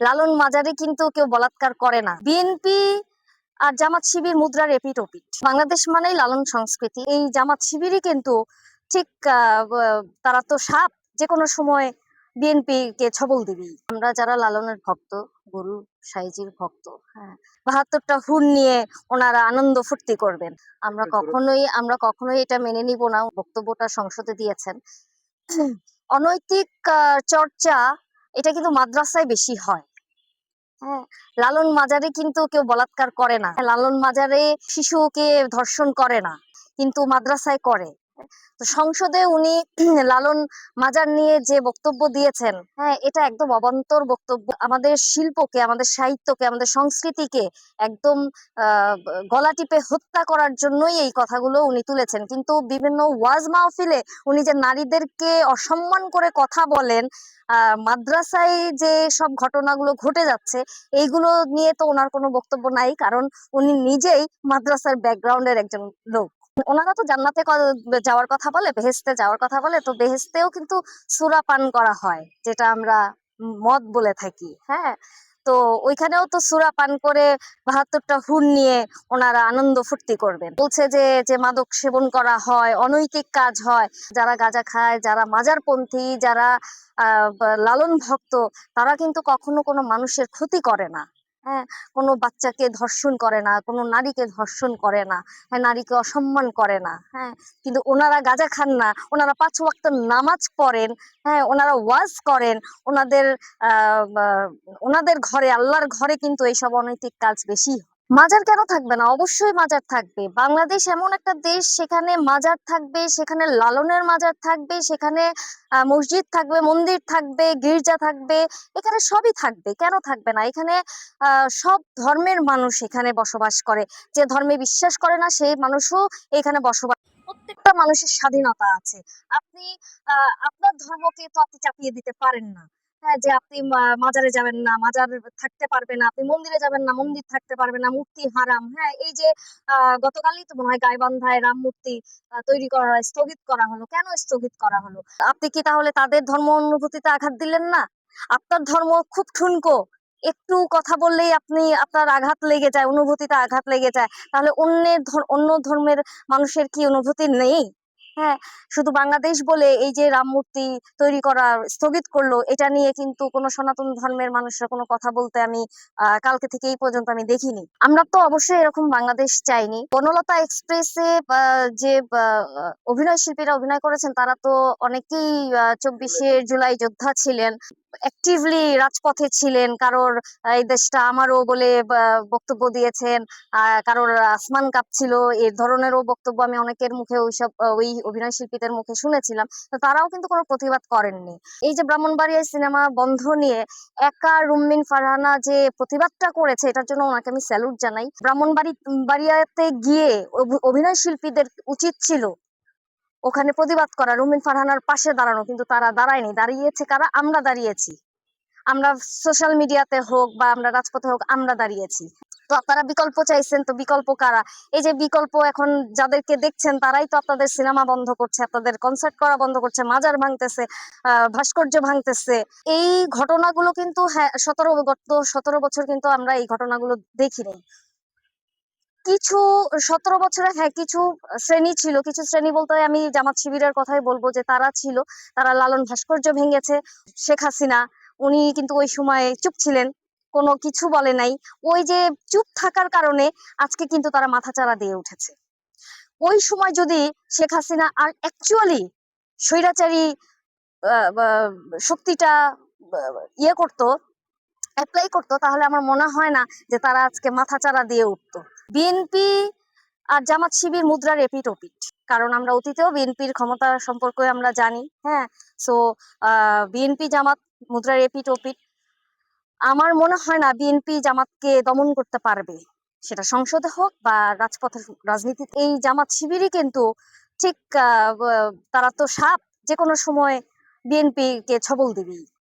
লালন মাজারে কিন্তু কেউ বলাৎকার করে না। বিএনপি আর জামাত শিবির মুদ্রার এপিঠ ওপিঠ। বাংলাদেশ মানেই লালন সংস্কৃতি। এই জামাত শিবিরই কিন্তু ঠিক তারা তো সাপ, যে কোনো সময় বিএনপি কে ছবল দিবি। আমরা যারা লালনের ভক্ত, গরু সাইজির ভক্ত, হ্যাঁ, ৭২টা হুর নিয়ে ওনারা আনন্দ ফুর্তি করবেন, আমরা কখনোই এটা মেনে নিব না। বক্তব্যটা সংসদে দিয়েছেন, অনৈতিক চর্চা, এটা কিন্তু মাদ্রাসায় বেশি হয়। হ্যাঁ, লালন মাজারে কিন্তু কেউ বলাৎকার করে না, লালন মাজারে শিশুকে ধর্ষণ করে না, কিন্তু মাদ্রাসায় করে। তো সংসদে উনি লালন মাজার নিয়ে যে বক্তব্য দিয়েছেন, হ্যাঁ, এটা একদম অবান্তর বক্তব্য। আমাদের শিল্পকে, আমাদের সাহিত্যকে, আমাদের সংস্কৃতিকে একদম আহ গলা টিপে হত্যা করার জন্যই এই কথাগুলো উনি তুলেছেন। কিন্তু বিভিন্ন ওয়াজ মাহফিলে উনি যে নারীদেরকে অসম্মান করে কথা বলেন, মাদ্রাসায় যে সব ঘটনাগুলো ঘটে যাচ্ছে, এইগুলো নিয়ে তো ওনার কোনো বক্তব্য নাই, কারণ উনি নিজেই মাদ্রাসার ব্যাকগ্রাউন্ডের একজন লোক। ওনারা তো জান্নাতে যাওয়ার কথা বলে, বেহেশতে যাওয়ার কথা বলে, তো বেহেশতেও কিন্তু সূরা পান করা হয়, যেটা আমরা মদ বলে থাকি। হ্যাঁ, তো ওইখানেও তো সূরা পান করে ৭২টা হুর নিয়ে ওনারা আনন্দ ফুর্তি করবেন। বলছে যে যে মাদক সেবন করা হয়, অনৈতিক কাজ হয়, যারা গাঁজা খায়, যারা মাজারপন্থী, যারা লালন ভক্ত, তারা কিন্তু কখনো কোনো মানুষের ক্ষতি করে না। হ্যাঁ, কোনো বাচ্চাকে ধর্ষণ করে না, কোনো নারীকে ধর্ষণ করে না, হ্যাঁ, নারীকে অসম্মান করে না। হ্যাঁ, কিন্তু ওনারা গাঁজা খান না, ওনারা ৫ ওয়াক্ত নামাজ পড়েন। হ্যাঁ, ওনারা ওয়াজ করেন। ওনাদের ওনাদের ঘরে, আল্লাহর ঘরে কিন্তু এইসব অনৈতিক কাজ বেশি হয়। মাজার কেন থাকবে না? অবশ্যই মাজার থাকবে। বাংলাদেশ এমন একটা দেশ, সেখানে মাজার থাকবে, সেখানে লালনের মাজার থাকবে, সেখানে মসজিদ থাকবে, মন্দির থাকবে, গির্জা থাকবে, এখানে সবই থাকবে। কেন থাকবে না? এখানে সব ধর্মের মানুষ এখানে বসবাস করে। যে ধর্মে বিশ্বাস করে না সেই মানুষও এখানে বসবাস। প্রত্যেকটা মানুষের স্বাধীনতা আছে। আপনি আপনার ধর্মকে তো আপনি চাপিয়ে দিতে পারেন না। হ্যাঁ, যে আপনি মাজারে যাবেন না, মাজার থাকতে পারবে না, আপনি মন্দিরে যাবেন না, মন্দির থাকতে পারবে না, মূর্তি হারাম। হ্যাঁ, এই যে গতকালই তো মনে হয় গাইবান্ধায় রাম মূর্তি তৈরি করা স্থগিত করা হলো। কেন স্থগিত করা হলো? আপনি কি তাহলে তাদের ধর্ম অনুভূতিতে আঘাত দিলেন না? আপনার ধর্ম খুব ঠুনকো, একটু কথা বললেই আপনার আঘাত লেগে যায়, অনুভূতিতে আঘাত লেগে যায়। তাহলে অন্য ধর্মের মানুষের কি অনুভূতি নেই? হ্যাঁ, শুধু বাংলাদেশ বলে এই যে রাম মূর্তি তৈরি করা স্থগিত করলো, এটা নিয়ে কিন্তু কোনো সনাতন ধর্মের মানুষরা কোনো কথা বলতে আমি কালকে থেকে এই পর্যন্ত আমি দেখিনি। আমরা তো অবশ্যই এরকম বাংলাদেশ চাইনি। বনলতা এক্সপ্রেসে যে অভিনয় শিল্পীরা অভিনয় করেছেন, তারা তো অনেকেই ২৪শে জুলাই যোদ্ধা ছিলেন, অ্যাক্টিভলি রাজপথে ছিলেন। কারোর এই দেশটা আমারও বলে বক্তব্য দিয়েছেন, কারোর আসমান কাঁপছিল, এই ধরনেরও বক্তব্য আমি অনেকের মুখে ওই অভিনয় শিল্পীদের মুখে শুনেছিলাম। তো তারাও কিন্তু কোনো প্রতিবাদ করেননি। এই যে ব্রাহ্মণবাড়িয়ায় সিনেমা বন্ধ নিয়ে একা রুম্মিন ফারহানা যে প্রতিবাদটা করেছে, এটার জন্য ওনাকে আমি স্যালুট জানাই। বাড়িয়াতে গিয়ে অভিনয় শিল্পীদের উচিত ছিল ওখানে প্রতিবাদ করা, রুমিন ফারহানার পাশে দাঁড়ানো, কিন্তু তারা দাঁড়ায়নি। দাঁড়িয়েছে কারা? আমরা দাঁড়িয়েছি। আমরা সোশ্যাল মিডিয়াতে হোক বা আমরা রাজপথে হোক, আমরা দাঁড়িয়েছি। তো আপনারা বিকল্প চাইছেন, তো বিকল্প কারা? এই যে বিকল্প এখন যাদেরকে দেখছেন, তারাই তো আপনাদের সিনেমা বন্ধ করছে, আপনাদের কনসার্ট করা বন্ধ করছে, মাজার ভাঙতেছে, ভাস্কর্য ভাঙতেছে। এই ঘটনাগুলো কিন্তু, হ্যাঁ, গত ১৭ বছর কিন্তু আমরা এই ঘটনাগুলো দেখিনি। কিছু ১৭ বছরে, হ্যাঁ, কিছু শ্রেণী ছিল, কিছু শ্রেণী বলতে আমি জামাত শিবিরের কথাই বলবো, যে তারা ছিল, তারা লালন ভাস্কর্য ভেঙেছে। শেখ হাসিনা, উনি কিন্তু ওই সময় চুপ ছিলেন, কোনো কিছু বলে নাই। ওই যে চুপ থাকার কারণে আজকে কিন্তু তারা মাথাচাড়া দিয়ে উঠেছে। ওই সময় যদি শেখ হাসিনা আর অ্যাকচুয়ালি স্বৈরাচারী শক্তিটা ইয়ে করতো, অ্যাপ্লাই করতো, তাহলে আমার মনে হয় না যে তারা আজকে মাথাচাড়া দিয়ে উঠতো। বিএনপি আর জামাত শিবির মুদ্রার এপিঠ ওপিঠ। কারণ আমরা অতীতেও বিএনপির ক্ষমতা সম্পর্কে আমরা জানি। হ্যাঁ, সো বিএনপি জামাত মুদ্রার এপিঠ ওপিঠ। আমার মনে হয় না বিএনপি জামাতকে দমন করতে পারবে, সেটা সংসদে হোক বা রাজপথের রাজনীতিতে। এই জামাত শিবিরই কিন্তু ঠিক তারা তো সাপ, যে কোনো সময় বিএনপি কে ছবল দিবি।